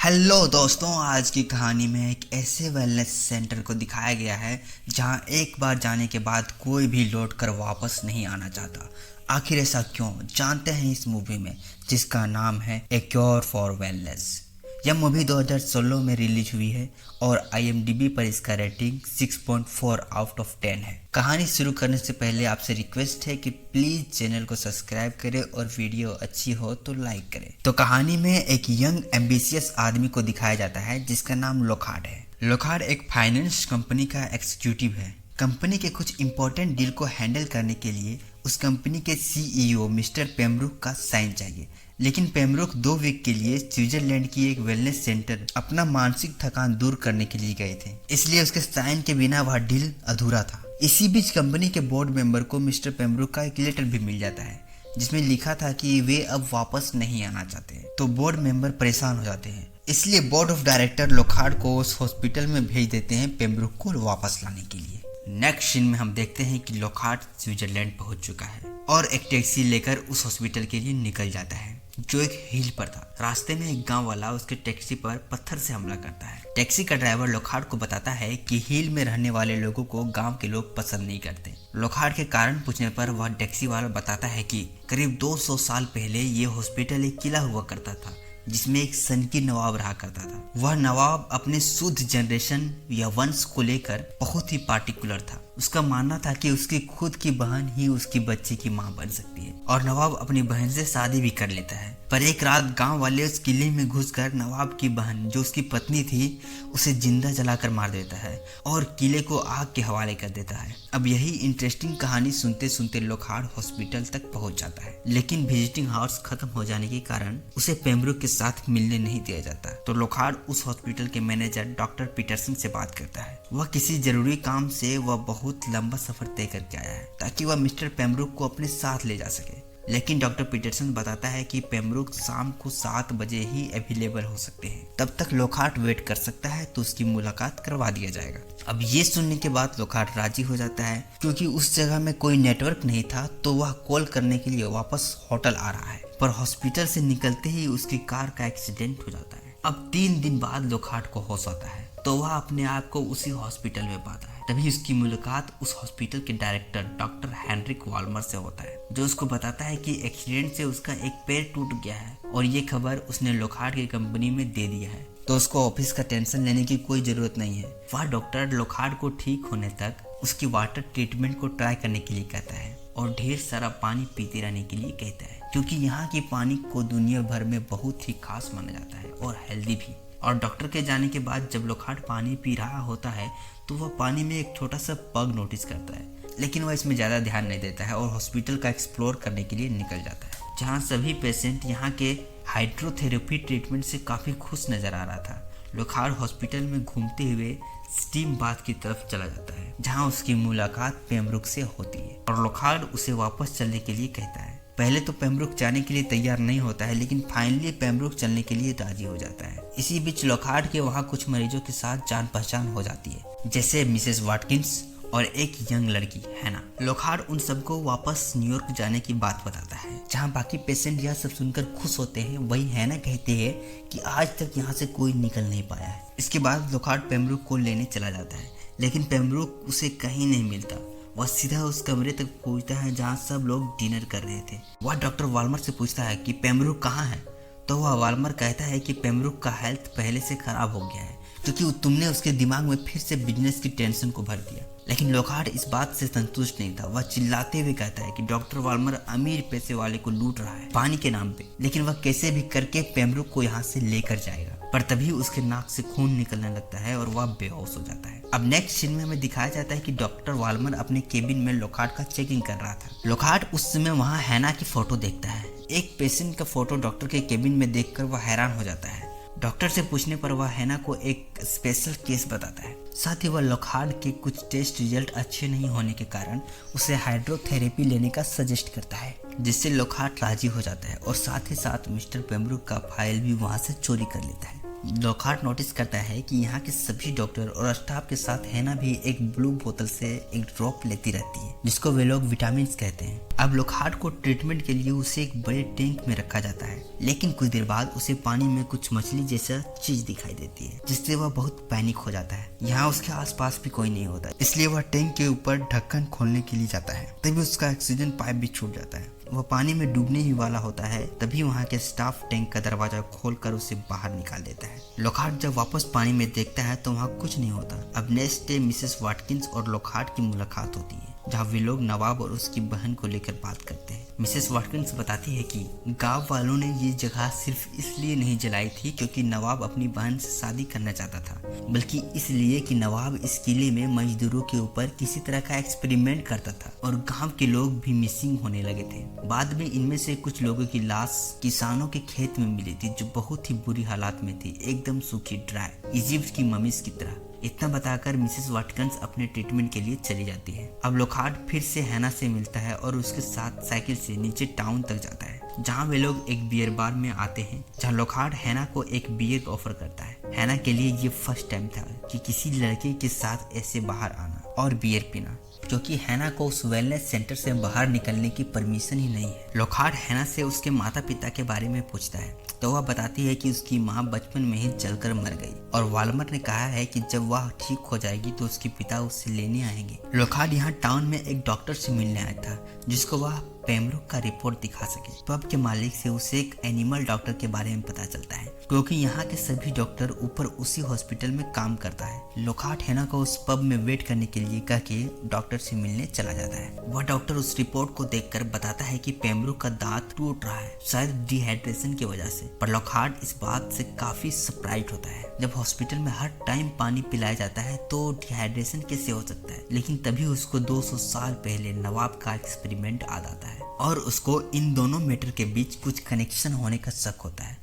Hello दोस्तों, आज की कहानी में एक ऐसे वेलनेस सेंटर को दिखाया गया है जहां एक बार जाने के बाद कोई भी लौट कर वापस नहीं आना चाहता। आखिर ऐसा क्यों, जानते हैं इस मूवी में, जिसका नाम है ए क्योर फॉर वेलनेस। यह मूवी 2016 में रिलीज हुई है और IMDb पर इसका रेटिंग 6.4 आउट ऑफ 10 है। कहानी शुरू करने से पहले आपसे रिक्वेस्ट है कि प्लीज चैनल को सब्सक्राइब करें और वीडियो अच्छी हो तो लाइक करें। तो कहानी में एक यंग एम्बिशियस आदमी को दिखाया जाता है जिसका नाम लोखार्ड है। लोखार्ड एक फाइनेंस कंपनी का एग्जीक्यूटिव है। कंपनी के कुछ इंपॉर्टेंट डील को हैंडल करने के लिए उस कंपनी के CEO मिस्टर पेमब्रुक का साइन चाहिए, लेकिन पेमब्रुक 2 वीक के लिए स्विट्जरलैंड की एक वेलनेस सेंटर अपना मानसिक थकान दूर करने के लिए गए थे, इसलिए उसके साइन के बिना वह डील अधूरा था। इसी बीच कंपनी के बोर्ड मेंबर को मिस्टर पेमब्रुक का एक लेटर भी मिल जाता है जिसमें लिखा था कि वे अब वापस नहीं आना चाहते। तो बोर्ड मेंबर परेशान हो जाते हैं, इसलिए बोर्ड ऑफ डायरेक्टर लोखार्ड को उस हॉस्पिटल में भेज देते हैं पेमब्रुक को वापस लाने के लिए। नेक्स्ट सीन में हम देखते हैं कि लोखार्ड स्विट्जरलैंड पहुंच चुका है और एक टैक्सी लेकर उस हॉस्पिटल के लिए निकल जाता है जो एक हिल पर था। रास्ते में एक गांव वाला उसके टैक्सी पर पत्थर से हमला करता है। टैक्सी का ड्राइवर लोखार्ड को बताता है कि हिल में रहने वाले लोगों को गांव के लोग पसंद नहीं करते। लोखार्ड के कारण पूछने पर वह टैक्सी वाला बताता है कि करीब 200 साल पहले ये हॉस्पिटल एक किला हुआ करता था जिसमें एक सनकी नवाब रहा करता था। वह नवाब अपने शुद्ध जनरेशन या वंश को लेकर बहुत ही पार्टिकुलर था। उसका मानना था कि उसकी खुद की बहन ही उसकी बच्चे की मां बन सकती है और नवाब अपनी बहन से शादी भी कर लेता है। पर एक रात गांव वाले उस किले में घुसकर नवाब की बहन जो उसकी पत्नी थी उसे जिंदा जलाकर मार देता है और किले को आग के हवाले कर देता है। अब यही इंटरेस्टिंग कहानी सुनते सुनते लोखार्ड हॉस्पिटल तक पहुंच जाता है, लेकिन विजिटिंग आवर्स खत्म हो जाने के कारण उसे पेमब्रुक के साथ मिलने नहीं दिया जाता। तो लोखार्ड उस हॉस्पिटल के मैनेजर डॉक्टर पीटरसन से बात करता है। वह किसी जरूरी काम से वह बहुत लंबा सफर तय करके आया है ताकि वह मिस्टर पेमब्रुक को अपने साथ ले जा सके, लेकिन डॉक्टर पीटरसन बताता है कि पेमब्रुक शाम को 7 बजे ही अवेलेबल हो सकते हैं। तब तक लोखार्ड वेट कर सकता है तो उसकी मुलाकात करवा दिया जाएगा। अब ये सुनने के बाद लोखार्ड राजी हो जाता है क्योंकि उस जगह में कोई नेटवर्क नहीं था, तो वह कॉल करने के लिए वापस होटल आ रहा है। पर हॉस्पिटल से निकलते ही उसकी कार का एक्सीडेंट हो जाता है। अब 3 दिन बाद लोखार्ड को होश आता है तो वह अपने आप को उसी हॉस्पिटल में पाता है। तभी उसकी मुलाकात उस हॉस्पिटल के डायरेक्टर डॉक्टर हेनरिक वाल्मर से होता है, जो उसको बताता है कि एक्सीडेंट से उसका एक पैर टूट गया है और ये खबर उसने लोखार्ड की कंपनी में दे दिया है, तो उसको ऑफिस का टेंशन लेने की कोई जरूरत नहीं है। वह डॉक्टर लोखार्ड को ठीक होने तक उसकी वाटर ट्रीटमेंट को ट्राई करने के लिए कहता है और ढेर सारा पानी पीते रहने के लिए कहता है, क्योंकि यहाँ की पानी को दुनिया भर में बहुत ही खास माना जाता है और हेल्दी भी। और डॉक्टर के जाने के बाद जब लोखार्ड पानी पी रहा होता है तो वह पानी में एक छोटा सा पग नोटिस करता है, लेकिन वह इसमें ज़्यादा ध्यान नहीं देता है और हॉस्पिटल का एक्सप्लोर करने के लिए निकल जाता है, जहाँ सभी पेशेंट यहाँ के हाइड्रोथेरेपी ट्रीटमेंट से काफ़ी खुश नज़र आ रहा था। लोखार्ड हॉस्पिटल में घूमते हुए स्टीम बाथ की तरफ चला जाता है, जहाँ उसकी मुलाकात पेमब्रुक से होती है और लोखार्ड उसे वापस चलने के लिए कहता है। पहले तो पेमब्रुक जाने के लिए तैयार नहीं होता है, लेकिन फाइनली पेमब्रुक चलने के लिए राजी हो जाता है। इसी बीच लोखार्ड के वहाँ कुछ मरीजों के साथ जान पहचान हो जाती है, जैसे मिसेस वाटकिंस और एक यंग लड़की हैना। लोखार्ड उन सबको वापस न्यूयॉर्क जाने की बात बताता है, जहाँ बाकी पेशेंट यह सब सुनकर खुश होते हैं। वही हैना कहती है कि आज तक यहाँ से कोई निकल नहीं पाया है। इसके बाद लोखार्ड पेमब्रुक को लेने चला जाता है, लेकिन पेमब्रुक उसे कहीं नहीं मिलता। वह सीधा उस कमरे तक पहुंचता है जहां सब लोग डिनर कर रहे थे। वह डॉक्टर वाल्मर से पूछता है कि पेमब्रुक कहाँ है, तो वह वाल्मर कहता है कि पेमब्रुक का हेल्थ पहले से खराब हो गया है क्योंकि तुमने उसके दिमाग में फिर से बिजनेस की टेंशन को भर दिया। लेकिन लोखार्ड इस बात से संतुष्ट नहीं था। वह चिल्लाते हुए कहता है कि डॉक्टर वाल्मर अमीर पैसे वाले को लूट रहा है पानी के नाम पे, लेकिन वह कैसे भी करके पेमब्रुक को यहाँ से लेकर जाएगा। पर तभी उसके नाक से खून निकलने लगता है और वह बेहोश हो जाता है। अब नेक्स्ट सीन में हमें दिखाया जाता है कि डॉक्टर वाल्मर अपने केबिन में लोखार्ड का चेकिंग कर रहा था। लोखार्ड उस समय वहाँ हैना की फोटो देखता है। एक पेशेंट का फोटो डॉक्टर के केबिन में देखकर वह हैरान हो जाता है। डॉक्टर से पूछने पर वह हैना को एक स्पेशल केस बताता है। साथ ही वह लोखार्ड के कुछ टेस्ट रिजल्ट अच्छे नहीं होने के कारण उसे हाइड्रोथेरेपी लेने का सजेस्ट करता है, जिससे लोखार्ड राजी हो जाता है और साथ ही साथ मिस्टर पेमब्रुक का फाइल भी वहां से चोरी कर लेता है। लॉकहार्ट नोटिस करता है कि यहाँ के सभी डॉक्टर और स्टाफ के साथ हैना भी एक ब्लू बोतल से एक ड्रॉप लेती रहती है, जिसको वे लोग विटामिन कहते हैं। अब लॉकहार्ट को ट्रीटमेंट के लिए उसे एक बड़े टैंक में रखा जाता है, लेकिन कुछ देर बाद उसे पानी में कुछ मछली जैसा चीज दिखाई देती है, जिससे वह बहुत पैनिक हो जाता है। यहाँ उसके आसपास भी कोई नहीं होता, इसलिए वह टैंक के ऊपर ढक्कन खोलने के लिए जाता है। तभी उसका ऑक्सीजन पाइप भी छूट जाता है। वह पानी में डूबने ही वाला होता है, तभी वहाँ के स्टाफ टैंक का दरवाजा खोलकर उसे बाहर निकाल देता है। लॉकहार्ट जब वापस पानी में देखता है तो वहाँ कुछ नहीं होता। अब नेक्स्ट डे मिसेस वाटकिंस और लॉकहार्ट की मुलाकात होती है, जहाँ वे लोग नवाब और उसकी बहन को लेकर बात करते हैं। मिसेस वाटकिंस बताती है कि गांव वालों ने ये जगह सिर्फ इसलिए नहीं जलाई थी क्योंकि नवाब अपनी बहन से शादी करना चाहता था, बल्कि इसलिए कि नवाब इस किले में मजदूरों के ऊपर किसी तरह का एक्सपेरिमेंट करता था और गांव के लोग भी मिसिंग होने लगे थे। बाद में इनमें से कुछ लोगों की लाश किसानों के खेत में मिली थी, जो बहुत ही बुरी हालात में थी, एकदम सूखी, ड्राई, इजिप्ट की ममीज की तरह। इतना बताकर मिसेस वाटकिंस अपने ट्रीटमेंट के लिए चली जाती है। अब लॉकहार्ट फिर से हैना से मिलता है और उसके साथ साइकिल से नीचे टाउन तक जाता है, जहाँ वे लोग एक बियर बार में आते हैं, जहाँ लॉकहार्ट हैना को एक बियर ऑफर करता है। हैना के लिए ये फर्स्ट टाइम था कि किसी लड़के के साथ ऐसे बाहर आना और बियर पीना, क्योंकि हैना को उस वेलनेस सेंटर से बाहर निकलने की परमिशन ही नहीं है। लॉकहार्ट हैना से उसके माता पिता के बारे में पूछता है तो वह बताती है कि उसकी माँ बचपन में ही जलकर मर गई और वाल्मर ने कहा है कि जब वह ठीक हो जाएगी तो उसके पिता उसे लेने आएंगे। लॉकहार्ट यहाँ टाउन में एक डॉक्टर से मिलने आया था, जिसको वह पेमब्रुक का रिपोर्ट दिखा सके। पब के मालिक से उसे एक एनिमल डॉक्टर के बारे में पता चलता है, क्योंकि यहाँ के सभी डॉक्टर ऊपर उसी हॉस्पिटल में काम करता है। लॉकहार्ट हैना को उस पब में वेट करने के लिए कह के डॉक्टर से मिलने चला जाता है। वह डॉक्टर उस रिपोर्ट को देखकर बताता है कि पेमब्रुक का दांत टूट रहा है, शायद डिहाइड्रेशन की वजह से। पर लॉकहार्ट इस बात से काफी सरप्राइज होता है। जब हॉस्पिटल में हर टाइम पानी पिलाया जाता है तो डिहाइड्रेशन कैसे हो सकता है? लेकिन तभी उसको 200 साल पहले नवाब का एक्सपेरिमेंट याद आता है और उसको इन दोनों मैटर के बीच कुछ कनेक्शन होने का शक होता है।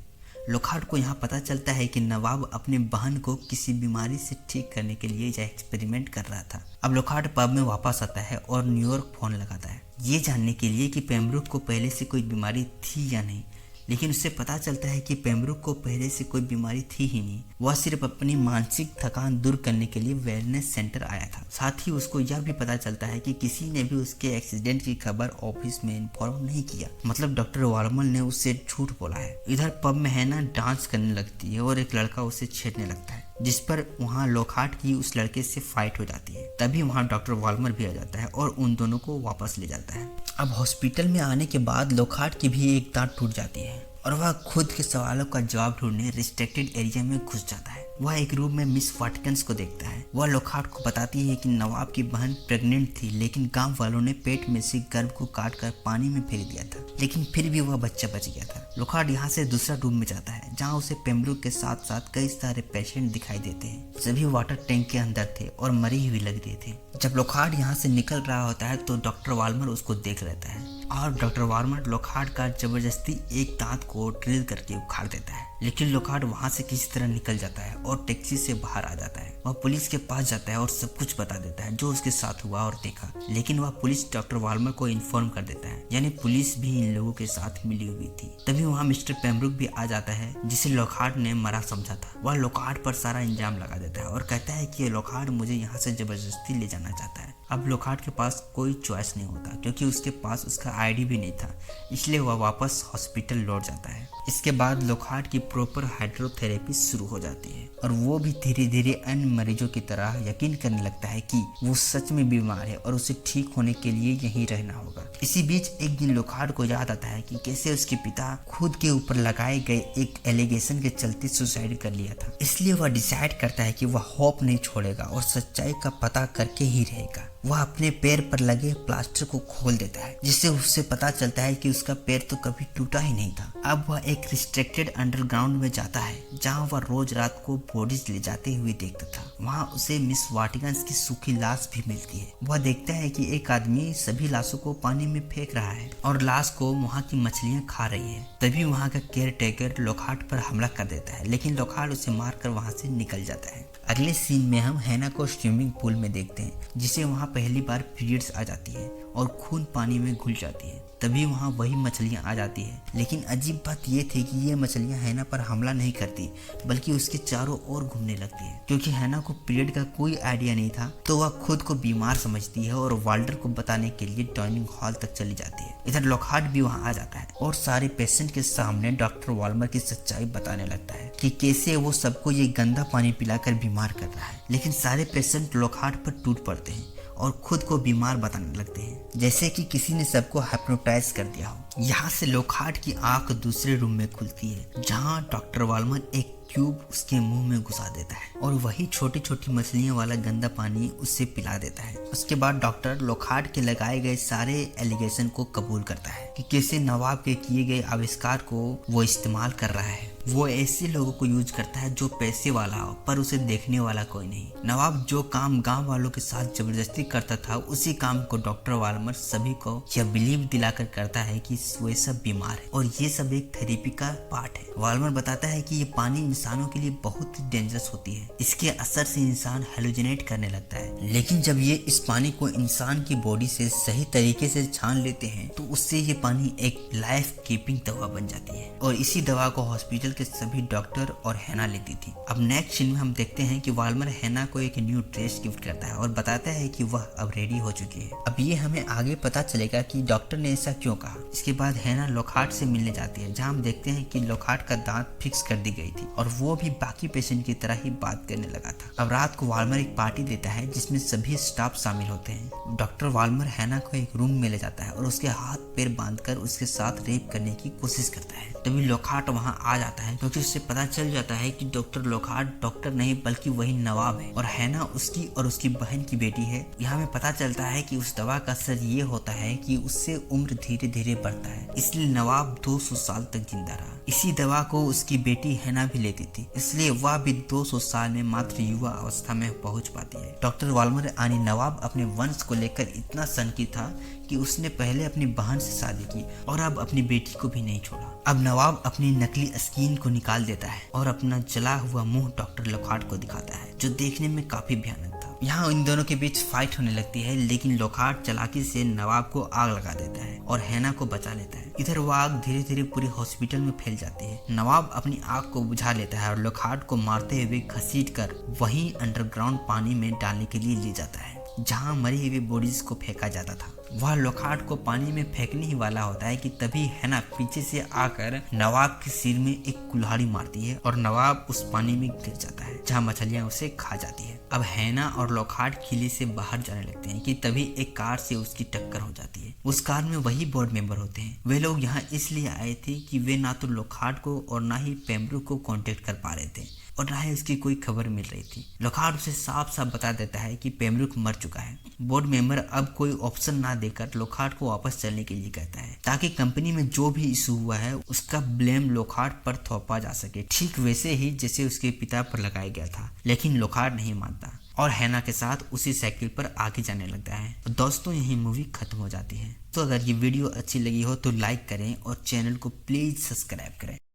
लॉकहार्ट को यहाँ पता चलता है कि नवाब अपने बहन को किसी बीमारी से ठीक करने के लिए यह एक्सपेरिमेंट कर रहा था। अब लॉकहार्ट पब में वापस आता है और न्यूयॉर्क फोन लगाता है, ये जानने के लिए कि पेमब्रुक को पहले से कोई बीमारी थी या नहीं। लेकिन उससे पता चलता है कि पेमब्रुक को पहले से कोई बीमारी थी ही नहीं, वह सिर्फ अपनी मानसिक थकान दूर करने के लिए वेलनेस सेंटर आया था। साथ ही उसको यह भी पता चलता है कि किसी ने भी उसके एक्सीडेंट की खबर ऑफिस में इन्फॉर्म नहीं किया, मतलब डॉक्टर वार्मल ने उससे झूठ बोला है। इधर पब में हैना डांस करने लगती है और एक लड़का उसे छेड़ने लगता है, जिस पर वहाँ लॉकहार्ट की उस लड़के से फाइट हो जाती है। तभी वहाँ डॉक्टर वाल्मर भी आ जाता है और उन दोनों को वापस ले जाता है। अब हॉस्पिटल में आने के बाद लॉकहार्ट की भी एक दांत टूट जाती है और वह खुद के सवालों का जवाब ढूंढने रिस्ट्रिक्टेड एरिया में घुस जाता है। वह एक रूम में मिस वाटकिंस को देखता है। वह लॉकहार्ट को बताती है कि नवाब की बहन प्रेग्नेंट थी, लेकिन गांव वालों ने पेट में से गर्भ को काटकर पानी में फेंक दिया था, लेकिन फिर भी वह बच्चा बच गया था। लॉकहार्ट यहाँ से दूसरा रूम में जाता है, जहाँ उसे पेमब्रुक के साथ साथ कई सारे पेशेंट दिखाई देते हैं। सभी वाटर टैंक के अंदर थे और मरी हुई लग रही थे। जब लॉकहार्ट यहाँ से निकल रहा होता है तो डॉक्टर वाल्मर उसको देख लेता है और डॉक्टर वाल्मर लॉकहार्ट का जबरदस्ती एक दांत को ड्रिल करके उखाड़ देता है। लेकिन लॉकहार्ट वहां से किसी तरह निकल जाता है और टैक्सी से बाहर आ जाता है। वह पुलिस के पास जाता है और सब कुछ बता देता है जो उसके साथ हुआ और देखा। लेकिन वह पुलिस डॉक्टर वाल्मर को इन्फॉर्म कर देता है, यानी पुलिस भी इन लोगों के साथ मिली हुई थी। तभी वहाँ मिस्टर पेमब्रुक भी आ जाता है, जिसे लॉकहार्ट ने मरा समझा था। वह लॉकहार्ट पर सारा इंजाम लगा देता है और कहता है कि लॉकहार्ट मुझे यहाँ से जबरदस्ती ले जाना चाहता है। अब लॉकहार्ट के पास कोई चॉइस नहीं होता, क्योंकि उसके पास उसका आईडी भी नहीं था, इसलिए वह वापस हॉस्पिटल लौट जाता है। इसके बाद लॉकहार्ट की प्रॉपर हाइड्रोथेरेपी शुरू हो जाती है और वो भी धीरे धीरे अन्य मरीजों की तरह यकीन करने लगता है कि वो सच में बीमार है और उसे ठीक होने के लिए यहीं रहना होगा। इसी बीच एक दिन लॉकहार्ट को याद आता है कि कैसे उसके पिता खुद के ऊपर लगाए गए एक एलिगेशन के चलते सुसाइड कर लिया था। इसलिए वह डिसाइड करता है कि वह होप नहीं छोड़ेगा और सच्चाई का पता करके ही रहेगा। वह अपने पैर पर लगे प्लास्टर को खोल देता है, जिससे उससे पता चलता है कि उसका पैर तो कभी टूटा ही नहीं था। अब वह एक रिस्ट्रिक्टेड अंडरग्राउंड में जाता है, जहां वह रोज रात को बॉडीज ले जाते हुए देखता था। वहां उसे मिस वाटकिंस की सूखी लाश भी मिलती है। वह देखता है कि एक आदमी सभी लाशों को पानी में फेंक रहा है और लाश को वहाँ की मछलियाँ खा रही है। तभी वहाँ का केयर टेकर लॉकहार्ट पर हमला कर देता है, लेकिन लॉकहार्ट उसे मारकर वहाँ से निकल जाता है। अगले सीन में हम हैना को स्विमिंग पूल में देखते हैं, जिसे वहाँ पहली बार पीरियड्स आ जाती है और खून पानी में घुल जाती है। तभी वहाँ वही मछलियाँ आ जाती है। लेकिन अजीब बात ये थी कि ये मछलियाँ हैना पर हमला नहीं करती बल्कि उसके चारों ओर घूमने लगती है। क्योंकि हैना को पीरियड का कोई आइडिया नहीं था तो वह खुद को बीमार समझती है और वाल्टर को बताने के लिए डाइनिंग हॉल तक चली जाती है। इधर लॉकहार्ट भी वहाँ आ जाता है और सारे पेशेंट के सामने डॉक्टर वाल्मर की सच्चाई बताने लगता है कि कैसे वो सबको ये गंदा पानी पिलाकर बीमार कर रहा है। लेकिन सारे पेशेंट लॉकहार्ट पर टूट पड़ते हैं और खुद को बीमार बताने लगते हैं, जैसे कि किसी ने सबको हाइप्नोटाइज कर दिया हो। यहाँ से लॉकहार्ट की आंख दूसरे रूम में खुलती है जहाँ डॉक्टर वाल्मर एक क्यूब उसके मुंह में घुसा देता है और वही छोटी छोटी मछलियों वाला गंदा पानी उससे पिला देता है। उसके बाद डॉक्टर लॉकहार्ट के लगाए गए सारे एलिगेशन को कबूल करता है कि कैसे नवाब के किए गए आविष्कार को वो इस्तेमाल कर रहा है। वो ऐसे लोगों को यूज करता है जो पैसे वाला हो पर उसे देखने वाला कोई नहीं। नवाब जो काम गांव वालों के साथ जबरदस्ती करता था उसी काम को डॉक्टर वाल्मर सभी को यह बिलीव दिलाकर करता है कि वे सब बीमार है और ये सब एक थेरेपी का पार्ट है। वाल्मर बताता है कि ये पानी इंसानों के लिए बहुत ही डेंजरस होती है, इसके असर से इंसान हेलुसिनेट करने लगता है। लेकिन जब ये इस पानी को इंसान की बॉडी से सही तरीके से छान लेते हैं तो उससे ये पानी एक लाइफ कीपिंग दवा बन जाती है और इसी दवा को हॉस्पिटल के सभी डॉक्टर और हैना लेती थी। अब नेक्स्ट सीन में हम देखते हैं कि वाल्मर हैना को एक न्यू ड्रेस गिफ्ट करता है और बताता है कि वह अब रेडी हो चुकी है। अब ये हमें आगे पता चलेगा कि डॉक्टर ने ऐसा क्यों कहा। इसके बाद हैना लॉकहार्ट से मिलने जाती है जहाँ हम देखते हैं कि लॉकहार्ट का दांत फिक्स कर दी गई थी और वो भी बाकी पेशेंट की तरह ही बात करने लगा था। अब रात को वाल्मर एक पार्टी देता है जिसमें सभी स्टाफ शामिल होते हैं। डॉक्टर वाल्मर हैना को एक रूम में ले जाता है और उसके हाथ पैर बांधकर उसके साथ रेप करने की कोशिश करता है। तभी लॉकहार्ट वहाँ आ जाता है क्योंकि उससे पता चल जाता है कि डॉक्टर लॉकहार्ट डॉक्टर नहीं बल्कि वही नवाब है और हैना उसकी और उसकी बहन की बेटी है। यहाँ में पता चलता है कि उस दवा का असर ये होता है कि उससे उम्र धीरे धीरे बढ़ता है, इसलिए नवाब 200 साल तक जिंदा रहा। इसी दवा को उसकी बेटी हैना भी लेती थी, इसलिए वह भी 200 साल में मात्र युवा अवस्था में पहुंच पाती है। डॉक्टर वाल्मर यानी नवाब अपने वंश को लेकर इतना सनकी था कि उसने पहले अपनी बहन से शादी की और अब अपनी बेटी को भी नहीं छोड़ा। अब नवाब अपनी नकली स्किन को निकाल देता है और अपना जला हुआ मुंह डॉक्टर लॉकहार्ट को दिखाता है जो देखने में काफी भयानक था। यहाँ इन दोनों के बीच फाइट होने लगती है लेकिन लॉकहार्ट चालाकी से नवाब को आग लगा देता है और हैना को बचा लेता है। इधर वो आग धीरे धीरे पूरे हॉस्पिटल में फैल जाती है। नवाब अपनी आग को बुझा लेता है और लॉकहार्ट को मारते हुए घसीटकर वहीं अंडरग्राउंड पानी में डालने के लिए ले जाता है जहाँ मरी हुई बॉडीज को फेंका जाता था। वह लॉकहार्ट को पानी में फेंकने ही वाला होता है कि तभी हैना पीछे से आकर नवाब के सिर में एक कुल्हाड़ी मारती है और नवाब उस पानी में गिर जाता है जहाँ मछलियां उसे खा जाती है। अब हैना और लॉकहार्ट किले से बाहर जाने लगते हैं कि तभी एक कार से उसकी टक्कर हो जाती है। उस कार में वही बोर्ड मेंबर होते हैं। वे लोग यहाँ इसलिए आए थे कि वे ना तो लॉकहार्ट को और ना ही पेम्ब्रुक को कांटेक्ट कर पा रहे थे और ना ही उसकी कोई खबर मिल रही थी। लॉकहार्ट उसे साफ साफ बता देता है कि पेम्ब्रुक मर चुका है। बोर्ड मेंबर अब कोई ऑप्शन ना देकर लॉकहार्ट को वापस चलने के लिए कहता है ताकि कंपनी में जो भी इशू हुआ है उसका ब्लेम लॉकहार्ट पर थोपा जा सके, ठीक वैसे ही जैसे उसके पिता पर लगाया गया था। लेकिन लॉकहार्ट नहीं मानता और हैना के साथ उसी साइकिल पर आगे जाने लगता है। तो दोस्तों यही मूवी खत्म हो जाती है। तो अगर ये वीडियो अच्छी लगी हो तो लाइक करें और चैनल को प्लीज सब्सक्राइब करें।